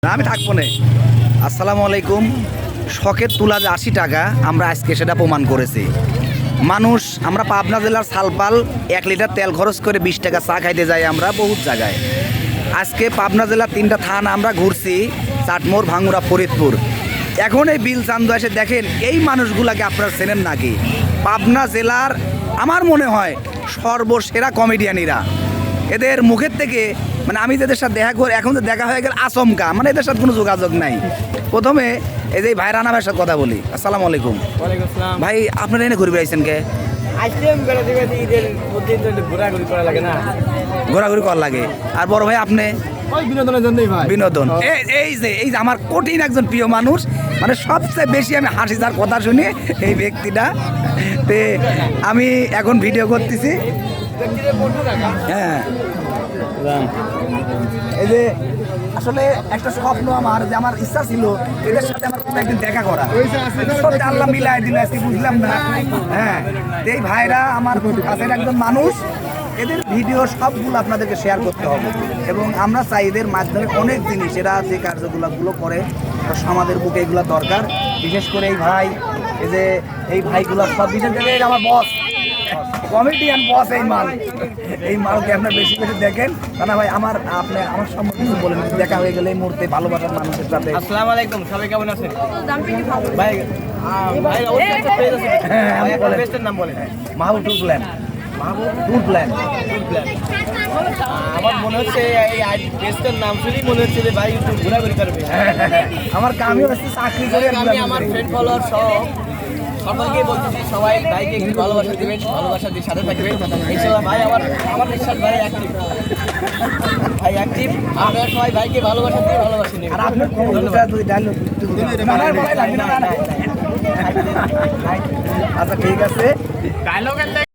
আমি থাকবো না। আসসালামু আলাইকুম। শখের তুলা যে 80 টাকা, আমরা আজকে সেটা প্রমাণ করেছি। মানুষ আমরা পাবনা জেলার সালপাল 1 লিটার তেল খরচ করে 20 টাকা চা খাইতে যাই আমরা বহুত জায়গায়। আজকে পাবনা জেলার 3টা থানা আমরা ঘুরছি, চাটমোড়, ভাঙ্গুড়া, ফরিদপুর। এখন এই বিল চান্দু এসে দেখেন এই মানুষগুলাকে আপনারা চেনেন নাকি? পাবনা জেলার আমার মনে হয় সর্বসেরা কমেডিয়ানিরা। এদের মুখের থেকে মানে আমি যাদের সাথে দেখা করে এখন তো দেখা হয়ে গেল আচমকা, মানে এদের সাথে কোনো যোগাযোগ নাই। প্রথমে এই যে ভাই রানা ভাইয়ের সাথে কথা বলি। আসসালামু আলাইকুম। ওয়ালাইকুম আসসালাম। ভাই আপনারা এনে ঘুরবে আইছেন কে? আইসক্রিম বেড়াতে বেড়াতে ঈদের মধ্যে তো একটু ঘোরাঘুরি করা লাগে না? ঘোরাঘুরি করা লাগে। আর বড় ভাই আপনি? ওই বিনোদনের জন্যই ভাই। বিনোদন। এই যে আমার কঠিন একজন প্রিয় মানুষ, মানে সবচেয়ে বেশি আমি হাসি যার কথা শুনি এই ব্যক্তিটা। তে আমি এখন ভিডিও করতেছি। হ্যাঁ, এই যে আসলে একটা স্বপ্ন আমার, যে আমার ইচ্ছা ছিল এদের সাথে আমার কোনো একদিন দেখা করা। সত্যি আল্লাহ মিলাই দিল আজকে, বুঝলাম না। হ্যাঁ, এই ভাইরা আমার খুব কাছের একজন মানুষ। এদের ভিডিও সবগুলো আপনাদেরকে শেয়ার করতে হবে এবং আমরা চাই এদের মাধ্যমে অনেক জিনিস এরা যে কার্যকলাপগুলো করে সমাজের বুকে এগুলো দরকার। বিশেষ করে এই ভাই, এই যে এই ভাইগুলো সব, বিশেষ করে আমার বস, কমেডিয়ান বস, এই মালকে আপনার বেশি বেশি দেখেন। না ভাই আমার আমার সম্পর্কে কিছু বলেন, দেখা হয়ে গেলে এই মুহূর্তে ভালোবাসার মানুষের সাথে। আসসালামু আলাইকুম, সবাই কেমন আছেন? ভাই ভাই অবশ্যই একটা পেজ আছে। হ্যাঁ, ভাই বলেন। একটা পেজের নাম বলেন। মাহবুব ট্যুর প্ল্যান। মাহবুব ট্যুর প্ল্যান। Tour plan. আমার মনে হচ্ছে এই পেজটার নাম শুনেই মনে হচ্ছে যে ভাই একটু ঘোরাঘুরি করবে। আমার কামই হচ্ছে চাকরি করে আমি আমার ফ্রেন্ড ফলোয়ার সহ সকলকে বলতেছি সবাই ভাইকে একটু ভালোবাসা দিবেন, ভালোবাসা দিয়ে সাথে থাকবেন ইনশাআল্লাহ। ভাই আমার বিশ্বাস ভাই অ্যাক্টিভ, ভাই অ্যাক্টিভ। আপনারা সবাই ভাইকে ভালোবাসা দিয়ে ভালোবাসা নেবেন। আর আপনার আচ্ছা ঠিক আছে।